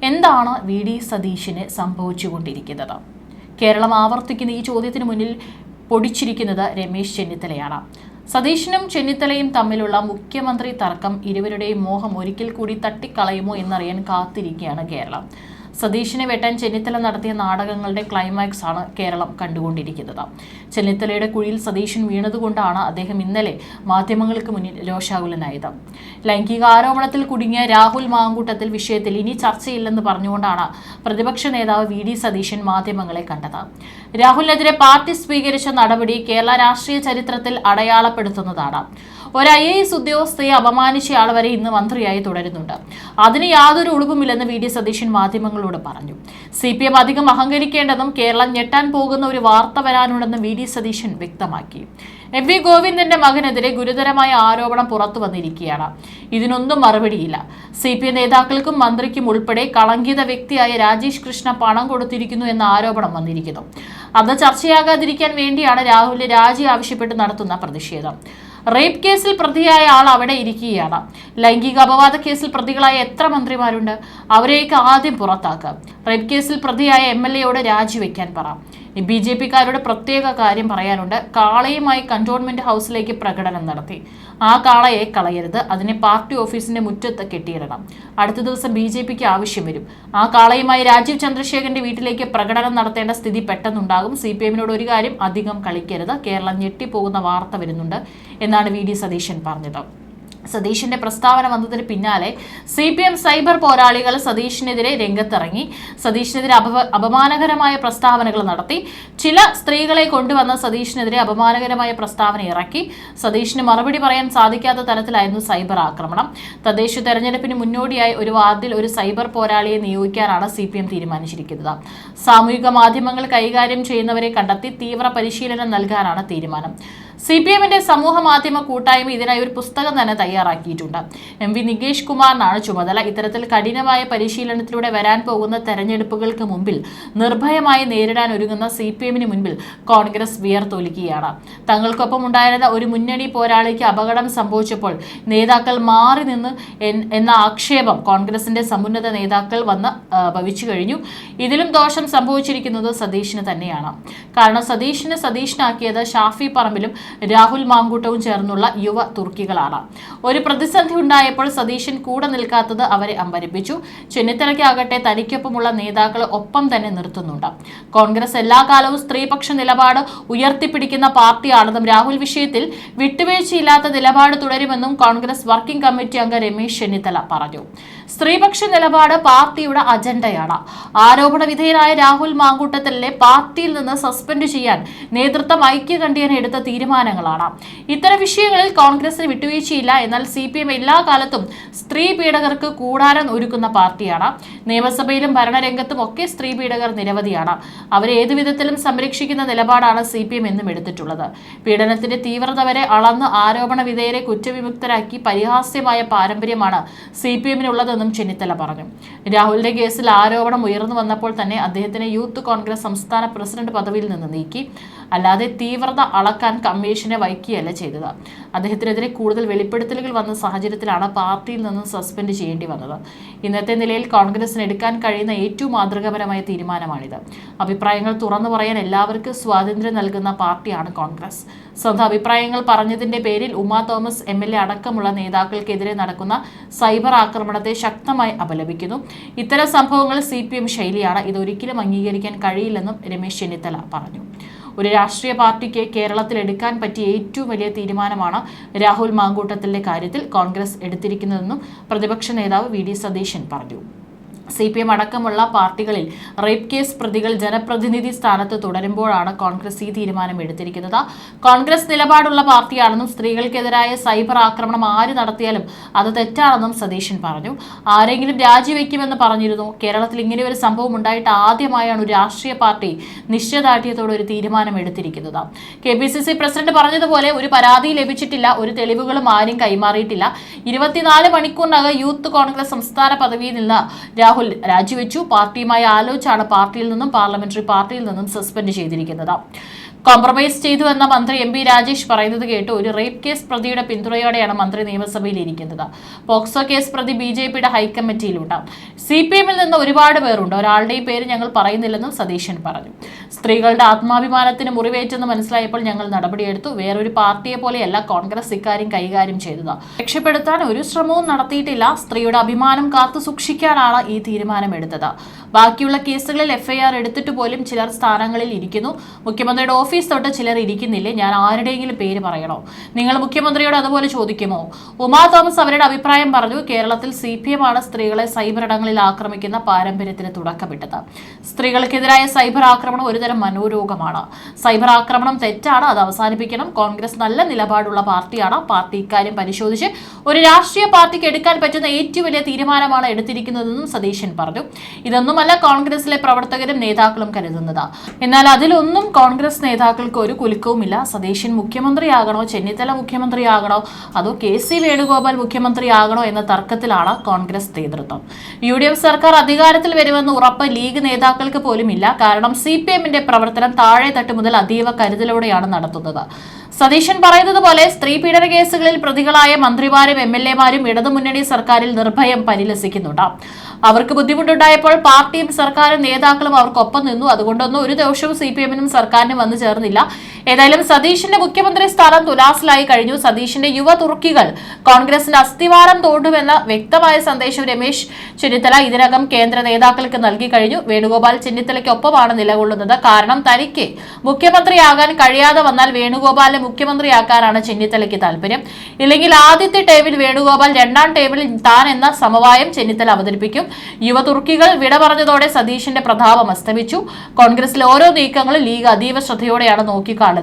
എന്താണ് വി.ഡി. സതീശന് സംഭവിച്ചുകൊണ്ടിരിക്കുന്നത്? കേരളം ആവർത്തിക്കുന്ന ഈ ചോദ്യത്തിന് മുന്നിൽ പൊടിച്ചിരിക്കുന്നത് രമേശ് ചെന്നിത്തലയാണ്. സതീശനും ചെന്നിത്തലയും തമ്മിലുള്ള മുഖ്യമന്ത്രി തർക്കം ഇരുവരുടെയും മോഹം ഒരിക്കൽ കൂടി തട്ടിക്കളയുമോ എന്നറിയാൻ കാത്തിരിക്കുകയാണ് കേരളം. സതീശനെ വെട്ടാൻ ചെന്നിത്തല നടത്തിയ നാടകങ്ങളുടെ ക്ലൈമാക്സ് ആണ് കേരളം കണ്ടുകൊണ്ടിരിക്കുന്നത്. ചെന്നിത്തലയുടെ കുഴിയിൽ സതീശൻ വീണതുകൊണ്ടാണ് അദ്ദേഹം ഇന്നലെ മാധ്യമങ്ങൾക്ക് മുന്നിൽ രോഷാകുലനായത്. ലൈംഗിക ആരോപണത്തിൽ കുടുങ്ങിയ രാഹുൽ മാങ്കൂട്ടത്തിൽ വിഷയത്തിൽ ഇനി ചർച്ചയില്ലെന്ന് പറഞ്ഞുകൊണ്ടാണ് പ്രതിപക്ഷ നേതാവ് വി.ഡി. സതീശൻ മാധ്യമങ്ങളെ കണ്ടത്. രാഹുലിനെതിരെ പാർട്ടി സ്വീകരിച്ച നടപടി കേരള രാഷ്ട്രീയ ചരിത്രത്തിൽ അടയാളപ്പെടുത്തുന്നതാണ്. ഒരു IAS ഉദ്യോഗസ്ഥയെ അപമാനിച്ചയാൾ വരെ ഇന്ന് മന്ത്രിയായി തുടരുന്നുണ്ട്. അതിന് യാതൊരു ഉളുപ്പുമില്ലെന്ന് വി.ഡി. സതീശൻ മാധ്യമങ്ങളോട് പറഞ്ഞു. CPM അധികം അഹങ്കരിക്കേണ്ടതും കേരളം ഞെട്ടാൻ പോകുന്ന ഒരു വാർത്ത വരാനുണ്ടെന്ന് വി.ഡി. സതീശൻ വ്യക്തമാക്കി. MV ഗോവിന്ദന്റെ മകനെതിരെ ഗുരുതരമായ ആരോപണം പുറത്തു വന്നിരിക്കുകയാണ്. ഇതിനൊന്നും മറുപടിയില്ല. CPM നേതാക്കൾക്കും മന്ത്രിക്കും ഉൾപ്പെടെ കളങ്കിത വ്യക്തിയായ രാജേഷ് കൃഷ്ണ പണം കൊടുത്തിരിക്കുന്നു എന്ന ആരോപണം വന്നിരിക്കുന്നു. അത് ചർച്ചയാകാതിരിക്കാൻ വേണ്ടിയാണ് രാഹുലിന്റെ രാജി ആവശ്യപ്പെട്ട് നടത്തുന്ന പ്രതിഷേധം. റേപ്പ് കേസിൽ പ്രതിയായ ആൾ അവിടെ ഇരിക്കുകയാണ്. ലൈംഗിക അപവാദ കേസിൽ പ്രതികളായ എത്ര മന്ത്രിമാരുണ്ട്? അവരെയൊക്കെ ആദ്യം പുറത്താക്കുക. റേപ്പ് കേസിൽ പ്രതിയായ MLA രാജിവെക്കാൻ പറ. BJP-കാരുടെ പ്രത്യേക കാര്യം പറയാനുണ്ട്. കാളയുമായി കന്റോൺമെന്റ് ഹൗസിലേക്ക് പ്രകടനം നടത്തി. ആ കാളയെ കളയരുത്. അതിനെ പാർട്ടി ഓഫീസിന്റെ മുറ്റത്ത് കെട്ടിയിടണം. അടുത്ത ദിവസം BJP-ക്ക് ആവശ്യം വരും. ആ കാളയുമായി രാജീവ് ചന്ദ്രശേഖരന്റെ വീട്ടിലേക്ക് പ്രകടനം നടത്തേണ്ട സ്ഥിതി പെട്ടെന്നുണ്ടാകും. CPM-നോട് ഒരു കാര്യം അധികം കളിക്കരുത്. കേരളം ഞെട്ടിപ്പോകുന്ന വാർത്ത വരുന്നുണ്ട് എന്നാണ് വി.ഡി. സതീശൻ പറഞ്ഞത്. സതീശന്റെ പ്രസ്താവന വന്നതിന് പിന്നാലെ CPM സൈബർ പോരാളികൾ സതീശിനെതിരെ രംഗത്തിറങ്ങി. സതീശിനെതിരെ അപമാനകരമായ പ്രസ്താവനകൾ നടത്തി. ചില സ്ത്രീകളെ കൊണ്ടുവന്ന സതീശിനെതിരെ അപമാനകരമായ പ്രസ്താവന ഇറക്കി. സതീശിന് മറുപടി പറയാൻ സാധിക്കാത്ത തരത്തിലായിരുന്നു സൈബർ ആക്രമണം. തദ്ദേശ തെരഞ്ഞെടുപ്പിന് മുന്നോടിയായി ഒരു വാർഡിൽ ഒരു സൈബർ പോരാളിയെ നിയോഗിക്കാനാണ് CPM തീരുമാനിച്ചിരിക്കുന്നത്. സാമൂഹിക മാധ്യമങ്ങൾ കൈകാര്യം ചെയ്യുന്നവരെ കണ്ടെത്തി തീവ്ര പരിശീലനം നൽകാനാണ് തീരുമാനം. CPM-ന്റെ സമൂഹ മാധ്യമ കൂട്ടായ്മ ഇതിനായി ഒരു പുസ്തകം തന്നെ തയ്യാറാക്കിയിട്ടുണ്ട്. MV നികേഷ് കുമാറിനാണ് ചുമതല. ഇത്തരത്തിൽ കഠിനമായ പരിശീലനത്തിലൂടെ വരാൻ പോകുന്ന തെരഞ്ഞെടുപ്പുകൾക്ക് മുമ്പിൽ നിർഭയമായി നേരിടാൻ ഒരുങ്ങുന്ന CPM-ന് മുൻപിൽ കോൺഗ്രസ് വിയർത്തൊലിക്കുകയാണ്. തങ്ങൾക്കൊപ്പം ഉണ്ടായിരുന്ന ഒരു മുന്നണി പോരാളിക്ക് അപകടം സംഭവിച്ചപ്പോൾ നേതാക്കൾ മാറി നിന്ന് എന്ന ആക്ഷേപം കോൺഗ്രസിന്റെ സമുന്നത നേതാക്കൾ വന്ന് ഭവിച്ചു കഴിഞ്ഞു. ഇതിലും ദോഷം സംഭവിച്ചിരിക്കുന്നത് സതീശന് തന്നെയാണ്. കാരണം സതീശനാക്കിയത് ഷാഫി പറമ്പിലും രാഹുൽ മാങ്കൂട്ടവും ചേർന്നുള്ള യുവ തുർക്കികളാണ്. ഒരു പ്രതിസന്ധി ഉണ്ടായപ്പോൾ സതീശൻ കൂടെ നിൽക്കാത്തത് അവരെ അമ്പരപ്പിച്ചു. ചെന്നിത്തലയ്ക്കാകട്ടെ തനിക്കൊപ്പമുള്ള നേതാക്കളെ ഒപ്പം തന്നെ നിർത്തുന്നുണ്ട്. കോൺഗ്രസ് എല്ലാ കാലവും സ്ത്രീപക്ഷ നിലപാട് ഉയർത്തിപ്പിടിക്കുന്ന പാർട്ടിയാണെന്നും രാഹുൽ വിഷയത്തിൽ വിട്ടുവീഴ്ചയില്ലാത്ത നിലപാട് തുടരുമെന്നും കോൺഗ്രസ് വർക്കിംഗ് കമ്മിറ്റി അംഗം രമേശ് ചെന്നിത്തല പറഞ്ഞു. സ്ത്രീപക്ഷ നിലപാട് പാർട്ടിയുടെ അജണ്ടയാണ്. ആരോപണ വിധേയനായ രാഹുൽ മാങ്കൂട്ടത്തിലെ പാർട്ടിയിൽ നിന്ന് സസ്പെൻഡ് ചെയ്യാൻ നേതൃത്വം ഐക്യകണ്ഠ്യേന എടുത്ത തീരുമാനങ്ങളാണ്. ഇത്തരം വിഷയങ്ങളിൽ കോൺഗ്രസിന് വിട്ടുവീഴ്ചയില്ല. എന്നാൽ CPM എല്ലാ കാലത്തും സ്ത്രീ പീഡകർക്ക് കൂടാരം ഒരുക്കുന്ന പാർട്ടിയാണ്. നിയമസഭയിലും ഭരണരംഗത്തും ഒക്കെ സ്ത്രീ പീഡകർ നിരവധിയാണ്. അവരെ ഏതു വിധത്തിലും സംരക്ഷിക്കുന്ന നിലപാടാണ് CPM എന്നും എടുത്തിട്ടുള്ളത്. പീഡനത്തിന്റെ തീവ്രത വരെ അളന്ന് ആരോപണ വിധേയരെ കുറ്റവിമുക്തരാക്കി പരിഹാസ്യമായ പാരമ്പര്യമാണ് CPM-നുള്ളതെന്നും ചെന്നിത്തല പറഞ്ഞു. രാഹുലിന്റെ കേസിൽ ആരോപണം ഉയർന്നു വന്നപ്പോൾ തന്നെ അദ്ദേഹത്തിന് യൂത്ത് കോൺഗ്രസ് സംസ്ഥാന പ്രസിഡന്റ് പദവിയിൽ നിന്ന് നീക്കി. അല്ലാതെ തീവ്രത അളക്കാൻ കമ്മീഷനെ വയ്ക്കുകയല്ല ചെയ്തത്. അദ്ദേഹത്തിനെതിരെ കൂടുതൽ വെളിപ്പെടുത്തലുകൾ വന്ന സാഹചര്യത്തിലാണ് പാർട്ടിയിൽ നിന്ന് സസ്പെൻഡ് ചെയ്യേണ്ടി വന്നത്. ഇന്നത്തെ നിലയിൽ കോൺഗ്രസിന് എടുക്കാൻ കഴിയുന്ന ഏറ്റവും മാതൃകാപരമായ തീരുമാനമാണിത്. അഭിപ്രായങ്ങൾ തുറന്നു പറയാൻ എല്ലാവർക്കും സ്വാതന്ത്ര്യം നൽകുന്ന പാർട്ടിയാണ് കോൺഗ്രസ്. സ്വന്തം അഭിപ്രായങ്ങൾ പറഞ്ഞതിന്റെ പേരിൽ ഉമാ തോമസ് MLA അടക്കമുള്ള നേതാക്കൾക്കെതിരെ നടക്കുന്ന സൈബർ ആക്രമണത്തെ ശക്തമായി അപലപിക്കുന്നു. ഇത്തരം സംഭവങ്ങൾ CPM ശൈലിയാണ്. ഇതൊരിക്കലും അംഗീകരിക്കാൻ കഴിയില്ലെന്നും രമേശ് ചെന്നിത്തല പറഞ്ഞു. ഒരു രാഷ്ട്രീയ പാർട്ടിക്ക് കേരളത്തിൽ എടുക്കാൻ പറ്റിയ ഏറ്റവും വലിയ തീരുമാനമാണ് രാഹുൽ മാങ്കൂട്ടത്തിന്റെ കാര്യത്തിൽ കോൺഗ്രസ് എടുത്തിരിക്കുന്നതെന്നും പ്രതിപക്ഷ നേതാവ് വി.ഡി. സതീശൻ പറഞ്ഞു. CPM അടക്കമുള്ള പാർട്ടികളിൽ റേപ്പ് കേസ് പ്രതികൾ ജനപ്രതിനിധി സ്ഥാനത്ത് തുടരുമ്പോഴാണ് കോൺഗ്രസ് ഈ തീരുമാനം എടുത്തിരിക്കുന്നത്. കോൺഗ്രസ് നിലപാടുള്ള പാർട്ടിയാണെന്നും സ്ത്രീകൾക്കെതിരായ സൈബർ ആക്രമണം ആര് നടത്തിയാലും അത് തെറ്റാണെന്നും സതീശൻ പറഞ്ഞു. ആരെങ്കിലും രാജിവെക്കുമെന്ന് പറഞ്ഞിരുന്നു. കേരളത്തിൽ ഇങ്ങനെ ഒരു സംഭവം ഉണ്ടായിട്ട് ആദ്യമായാണ് ഒരു രാഷ്ട്രീയ പാർട്ടി നിശ്ചയദാർഢ്യത്തോടെ ഒരു തീരുമാനം എടുത്തിരിക്കുന്നത്. KPCC പ്രസിഡന്റ് പറഞ്ഞതുപോലെ ഒരു പരാതി ലഭിച്ചിട്ടില്ല, ഒരു തെളിവുകളും ആരും കൈമാറിയിട്ടില്ല. 24 മണിക്കൂറിനകം യൂത്ത് കോൺഗ്രസ് സംസ്ഥാന പദവിയിൽ നിന്ന് രാഹുൽ രാജിവെച്ചു. പാർട്ടിയുമായി ആലോചിച്ചാണ് പാർട്ടിയിൽ നിന്നും പാർലമെന്ററി പാർട്ടിയിൽ നിന്നും സസ്പെൻഡ് ചെയ്തിരിക്കുന്നത്. കോംപ്രമൈസ് ചെയ്തു എന്ന മന്ത്രി MP രാജേഷ് പറയുന്നത് കേട്ട് ഒരു റേപ്പ് കേസ് പ്രതിയുടെ പിന്തുണയോടെയാണ് മന്ത്രി നിയമസഭയിൽ ഇരിക്കുന്നത്. പോക്സോ കേസ് പ്രതി BJPയുടെ ഹൈക്കമ്മിറ്റിയിലുണ്ട്. CPMൽ നിന്ന് ഒരുപാട് പേരുണ്ട്. ഒരാളുടെയും പേര് ഞങ്ങൾ പറയുന്നില്ലെന്നും സതീശൻ പറഞ്ഞു. സ്ത്രീകളുടെ ആത്മാഭിമാനത്തിന് മുറിവേറ്റെന്ന് മനസ്സിലായപ്പോൾ ഞങ്ങൾ നടപടിയെടുത്തു. വേറൊരു പാർട്ടിയെ പോലെയല്ല കോൺഗ്രസ് ഇക്കാര്യം കൈകാര്യം ചെയ്തത്. രക്ഷപ്പെടുത്താൻ ഒരു ശ്രമവും നടത്തിയിട്ടില്ല. സ്ത്രീയുടെ അഭിമാനം കാത്തു സൂക്ഷിക്കാനാണ് ഈ തീരുമാനമെടുത്തത്. ബാക്കിയുള്ള കേസുകളിൽ FIR എടുത്തിട്ട് പോലും ചിലർ സ്ഥാനങ്ങളിൽ ഇരിക്കുന്നു. മുഖ്യമന്ത്രിയുടെ ഓഫീസ് തൊട്ട് ചിലർ ഇരിക്കുന്നില്ലേ? ഞാൻ ആരുടെയെങ്കിലും പേര് പറയണോ? നിങ്ങൾ മുഖ്യമന്ത്രിയോട് അതുപോലെ ചോദിക്കുമോ? ഉമാ തോമസ് അവരുടെ അഭിപ്രായം പറഞ്ഞു. കേരളത്തിൽ CPM ആണ് സ്ത്രീകളെ സൈബർ ഇടങ്ങളിൽ ആക്രമിക്കുന്ന പാരമ്പര്യത്തിന് തുടക്കമിട്ടത്. സ്ത്രീകൾക്കെതിരായ സൈബർ ആക്രമണം ഒരുതരം മനോരോഗമാണ്. സൈബർ ആക്രമണം തെറ്റാണ്, അത് അവസാനിപ്പിക്കണം. കോൺഗ്രസ് നല്ല നിലപാടുള്ള പാർട്ടിയാണ്. പാർട്ടി ഇക്കാര്യം പരിശോധിച്ച് ഒരു രാഷ്ട്രീയ പാർട്ടിക്ക് എടുക്കാൻ പറ്റുന്ന ഏറ്റവും വലിയ തീരുമാനമാണ് എടുത്തിരിക്കുന്നതെന്നും സതീശൻ പറഞ്ഞു. ഇതൊന്നുമല്ല കോൺഗ്രസിലെ പ്രവർത്തകരും നേതാക്കളും കരുതുന്നത്. എന്നാൽ അതിലൊന്നും കോൺഗ്രസ് നേതാക്കൾക്ക് ഒരു കുലുക്കവുമില്ല. സതീശൻ മുഖ്യമന്ത്രിയാകണോ, ചെന്നിത്തല മുഖ്യമന്ത്രിയാകണോ, അതോ KC വേണുഗോപാൽ മുഖ്യമന്ത്രിയാകണോ എന്ന തർക്കത്തിലാണ് കോൺഗ്രസ് നേതൃത്വം. UDF സർക്കാർ അധികാരത്തിൽ വരുമെന്ന് ഉറപ്പ് ലീഗ് നേതാക്കൾക്ക് പോലും ഇല്ല. കാരണം CPMന്റെ പ്രവർത്തനം താഴെ തട്ട് മുതൽ അതീവ കരുതലോടെയാണ് നടത്തുന്നത്. സതീശൻ പറയുന്നത് പോലെ സ്ത്രീ പീഡന കേസുകളിൽ പ്രതികളായ മന്ത്രിമാരും MLAമാരും ഇടതുമുന്നണി സർക്കാരിൽ നിർഭയം പരിലസിക്കുന്നുണ്ട്. അവർക്ക് ബുദ്ധിമുട്ടുണ്ടായപ്പോൾ പാർട്ടിയും സർക്കാരും നേതാക്കളും അവർക്കൊപ്പം നിന്നു. അതുകൊണ്ടൊന്നും ഒരു ദോഷവും CPMനും സർക്കാരിനും വന്നു ചേർന്നില്ല. ഏതായാലും സതീശന്റെ മുഖ്യമന്ത്രി സ്ഥാനം തുലാസിലായി കഴിഞ്ഞു. സതീശന്റെ യുവ തുർക്കികൾ കോൺഗ്രസിന്റെ അസ്ഥിവാരം തോണ്ടുമെന്ന വ്യക്തമായ സന്ദേശം രമേശ് ചെന്നിത്തല ഇതിനകം കേന്ദ്ര നേതാക്കൾക്ക് നൽകി കഴിഞ്ഞു. വേണുഗോപാൽ ചെന്നിത്തലയ്ക്കൊപ്പമാണ് നിലകൊള്ളുന്നത്. കാരണം തനിക്ക് മുഖ്യമന്ത്രിയാകാൻ കഴിയാതെ വന്നാൽ വേണുഗോപാലിനെ മുഖ്യമന്ത്രിയാക്കാനാണ് ചെന്നിത്തലയ്ക്ക് താല്പര്യം. ഇല്ലെങ്കിൽ ആദ്യത്തെ ടേമിൽ വേണുഗോപാൽ, രണ്ടാം ടേമിൽ താൻ എന്ന സമവായം ചെന്നിത്തല അവതരിപ്പിക്കും. യുവ തുർക്കികൾ വിട പറഞ്ഞതോടെ സതീശന്റെ പ്രതാപം അസ്തമിച്ചു. കോൺഗ്രസിലെ ഓരോ നീക്കങ്ങളും ലീഗ് അതീവ ശ്രദ്ധയോടെയാണ് നോക്കിക്കാണുന്നത്.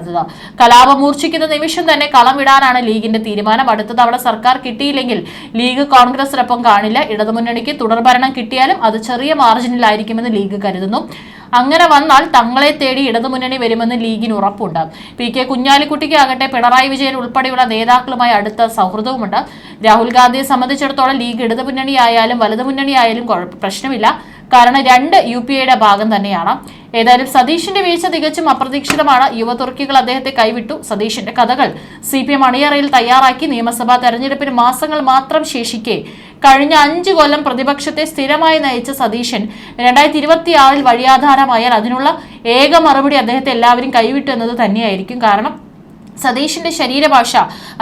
കലാപം മൂർച്ഛിക്കുന്ന നിമിഷം തന്നെ കളം വിടാനാണ് ലീഗിന്റെ തീരുമാനം. അടുത്ത തവണ സർക്കാർ കിട്ടിയില്ലെങ്കിൽ ലീഗ് കോൺഗ്രസിനൊപ്പം കാണില്ല. ഇടതുമുന്നണിക്ക് തുടർഭരണം കിട്ടിയാലും അത് ചെറിയ മാർജിനിലായിരിക്കുമെന്ന് ലീഗ് കരുതുന്നു. അങ്ങനെ വന്നാൽ തങ്ങളെ തേടി ഇടതുമുന്നണി വരുമെന്ന് ലീഗിന് ഉറപ്പുണ്ട്. PK കുഞ്ഞാലിക്കുട്ടിക്കാകട്ടെ പിണറായി വിജയൻ ഉൾപ്പെടെയുള്ള നേതാക്കളുമായി അടുത്ത സൗഹൃദവുമുണ്ട്. രാഹുൽ ഗാന്ധിയെ സംബന്ധിച്ചിടത്തോളം ലീഗ് ഇടതുമുന്നണിയായാലും വലതുമുന്നണിയായാലും പ്രശ്നമില്ല. കാരണം രണ്ട് UPAയുടെ ഭാഗം തന്നെയാണ്. ഏതായാലും സതീശന്റെ വീഴ്ച തികച്ചും അപ്രതീക്ഷിതമാണ്. യുവ തുർക്കികൾ അദ്ദേഹത്തെ കൈവിട്ടു. സതീശന്റെ കഥകൾ CPM അണിയറയിൽ തയ്യാറാക്കി. നിയമസഭാ തെരഞ്ഞെടുപ്പിന് മാസങ്ങൾ മാത്രം ശേഷിക്കെ കഴിഞ്ഞ 5 കൊല്ലം പ്രതിപക്ഷത്തെ സ്ഥിരമായി നയിച്ച സതീശൻ 2026 വഴിയാധാരമായാൽ അതിനുള്ള ഏക മറുപടി അദ്ദേഹത്തെ എല്ലാവരും കൈവിട്ടു എന്നത് തന്നെയായിരിക്കും. കാരണം സതീശന്റെ ശരീരഭാഷ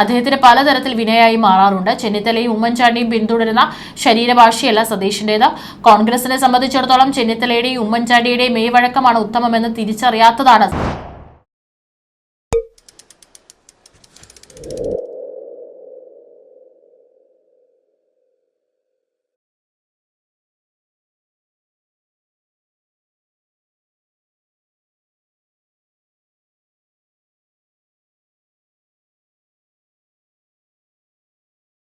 അദ്ദേഹത്തിന് പലതരത്തിൽ വിനയായി മാറാറുണ്ട്. ചെന്നിത്തലയും ഉമ്മൻചാണ്ടിയും പിന്തുടരുന്ന ശരീരഭാഷയല്ല സതീശന്റേത്. കോൺഗ്രസിനെ സംബന്ധിച്ചിടത്തോളം ചെന്നിത്തലയുടെയും ഉമ്മൻചാണ്ടിയുടെയും മേവഴക്കമാണ് ഉത്തമമെന്ന് തിരിച്ചറിയാത്തതാണ്